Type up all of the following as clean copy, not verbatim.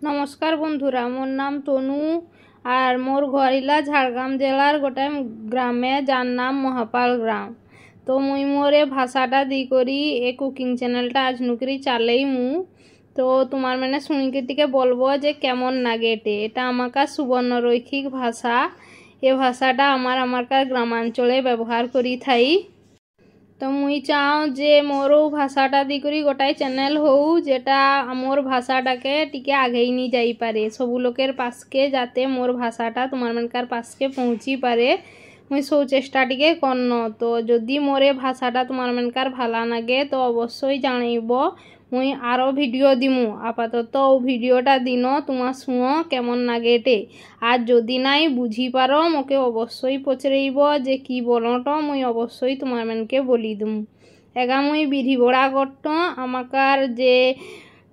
नमस्कार बंधुरा मोर नाम तनु और मोर घरिला झाड़ग्राम जिलार गोटे ग्रामे जार नाम महापाल ग्राम। तो मुई मोर भाषाटा दी करी ए कुकिंग चैनलटा आज नुकरी चालई मु। तो तुम्हार मैंने शुणिकी टिके बोलबो जे केमन नागेटे। एटा आमाका सुवर्णरैखिक भाषा। ए भाषाटा आमार ग्रामांचले व्यवहार करी थाई। तो मुई चाहूँ जे मोर भाषाटा दी करी गोटाए चैनल हो जेटा मोर भाषाटा के टिके आगे नहीं जाई पारे, सबू लोकेर पास के जाते मोर भाषाटा तुमार मनकार पास के पहुँची पारे मुई सो चेष्टा टिके करन। तो जदि मोर भाषाटा तुमार मनकार भाला नागे तो अवश्य जानइबो, मुई आरो भिडियो दिमु। आपातत तो भिडियोटा दिन तुमा शुओ केमन नागेटे। आज जदि नाई बुझी पारो मोके अवश्य पचरइबो जे कि बोलट मुई अवश्य तुमार मनके बोली दुमु। एगा मुई बिरि बड़ा करत आमाकार जे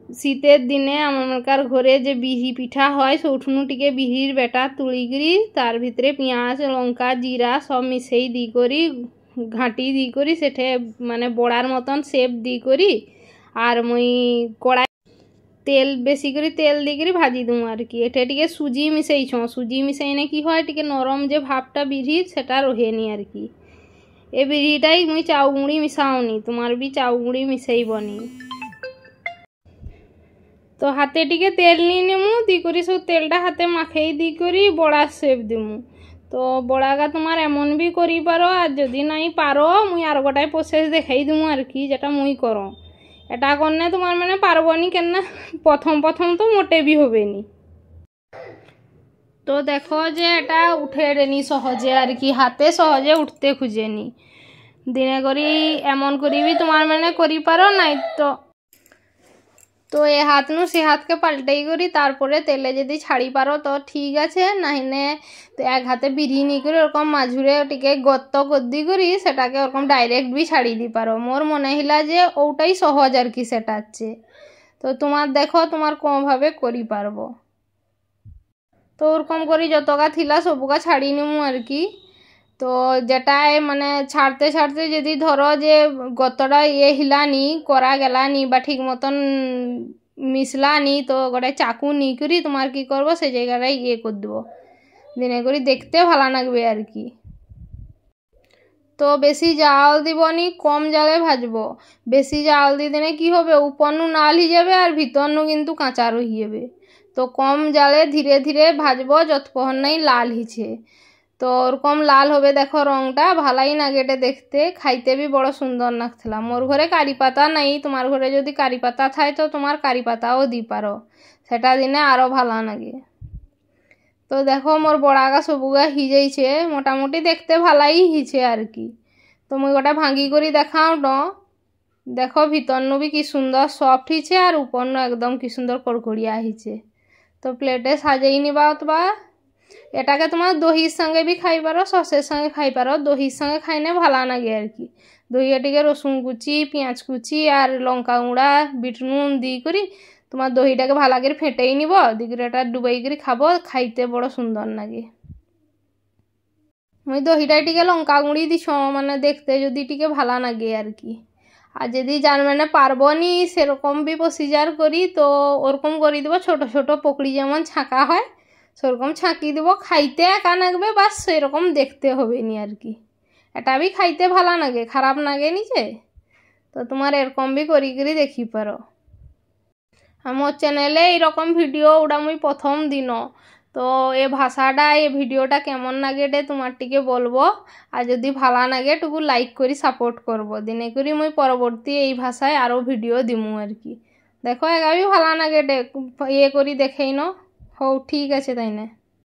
शीतेर दिने आमार घरे जे बिरि पिठा हय सौठुनु टिके बिहिर बेटा तुलिकरी तार भितरे पियाज लंका जीरा सब मिसेई दी करी घाटी दी करी सेठे माने बड़ार मतन शेप दी करी और मुई कड़ाई तेल बेसी करी तेल दी करी भाजी दूँ और कि एटे टिके सुजी मिसेई छो। सुजी मिसेइने कि हय टिके नरम जे भावटा बिरिर सेटा रहेनी और कि ए बिरिटाई मुई चाउगुड़ी मिसाओनी, तुम्हार भी चाउगुड़ी मिसेइबनी। तो हाथे टिके तेल नी नेमु दी करी सब तेलटा हाथे माखेई दी करी बड़ा शेप दिमु। तो बड़ागा तुम्हार एमन भी करी पारो और जदि नाई पारो मुई आर गोटाए प्रोसेस देखाई दूँ और कि जेटा मुई करो। एटा करने तुम्हार मैंने पारबनी केना प्रथम तो मोटे भी होबेनी। तो देखो जे एटा उठेनी सहजे और कि हाथे सहजे उठते खुजेनी। दिने करी एमन करी भी तुम्हार मैंने करी पारो नाई तो ए हाथ नु से हाथ के पाल्टाई करी तारपरे तेले जदि छाड़ी पारो तो ठीक आछे, नाहिने तो एक हाथे बिरि नी करी ओरकम माझुरे टिके गत्त गद्दी करी सेटाके ओरकम डायरेक्ट भी छाड़ी दी पारो। मोर मने हिला जे ओटाई सहज आर कि सेटार चेये। तो तुम्हार देखो तुम्हार कोन भावे करी पारबो। तो ओरकम करी जतका थिला सबुका छाड़ी निमु आर कि। तो जेटाए माने छाड़ते छाड़ते जदि धरो जे गतटा ये हिलानी करा गेलानी बा ठीक मतन मिसलानी तो गोटे चाकू नी करी तुम्हार की करबो से जगह ये कर देबो। दिने करी देखते भाला लागबे आर कि। तो बेसी जाल दिबनी कम जाले भाजबो। बेसी जाल दी देने कि होबे उपरनु नाल ही जाबे और भितरनु किन्तु काँचा रही जाबे। तो कम जाले धीरे धीरे भाजबो जतक्षण नाई लाल हिचे। तो ओरकम लाल होबे देखो रंगटा भालाई नागेटे देखते, खाइते भी बड़ सुंदर नागथिला। मोर घरे कारि पाता नाई, तुम्हार घरे जदि कारि पाता थाय तो तुम्हार कारि पाताओ दी पारो, सेटा दिने आरो भाला नागे। तो देखो मोर बड़ागा सबुगा हिजेइछे मोटामुटी देखते भालाई हिचे आर कि। तो मुई गोटा भांगी करी देखाओ तो देखो भितरनु भी कि सुंदर सॉफ्ट हिचे और उपरनु एकदम कि सुंदर कड़कड़िया हिचे। तो प्लेटे साजेई निबा एटाके तुम्हार दही संगे भी खाई पारो, ससेर संगे खाई पारो। दही संगे खाइने भाला नागे आर कि। दही टिके रसुन कुची पियाज कुची और लंका गुड़ा बिट नुन दी करी तुम्हार दहीटाके भाला करे फेंटेई निबो दी करी एटा डुबाई करी खाबो, खाइते बड़ सुंदर नागे। मुई दहीटा टिके लंका गुड़ी दिछो माने देखते जदि टिके भाला नागे आर कि। আর যদি যার মানে পারবনি সেরকম বি প্রসিজার করি তো ওরকম করে দেবো, ছোট ছোট পকড়ি যেমন ছাঁকা হয় সেরকম ছাঁকি দেবো। খাইতে একা লাগবে বাস সেরকম দেখতে হবে নি আর কি। এটা বি খাইতে ভালো লাগে, খারাপ লাগে নিচে। তো তোমার এরকম বি করি করি দেখি পারো। আমার চ্যানেলে এইরকম ভিডিও ওটা মুই প্রথম দিন। তো এ ভাষাটা এ ভিডিওটা কেমন নাগেটে তোমার টিকে বলবো। আর যদি ভালো লাগে টুকু লাইক করি সাপোর্ট করবো। দিনে করি মুই পরবর্তী এই ভাষায় আরও ভিডিও দিমু আর কি। দেখো এগা বি ভালো নাগেটে ইয়ে করি দেখেই ন। হও ঠিক আছে তাই না।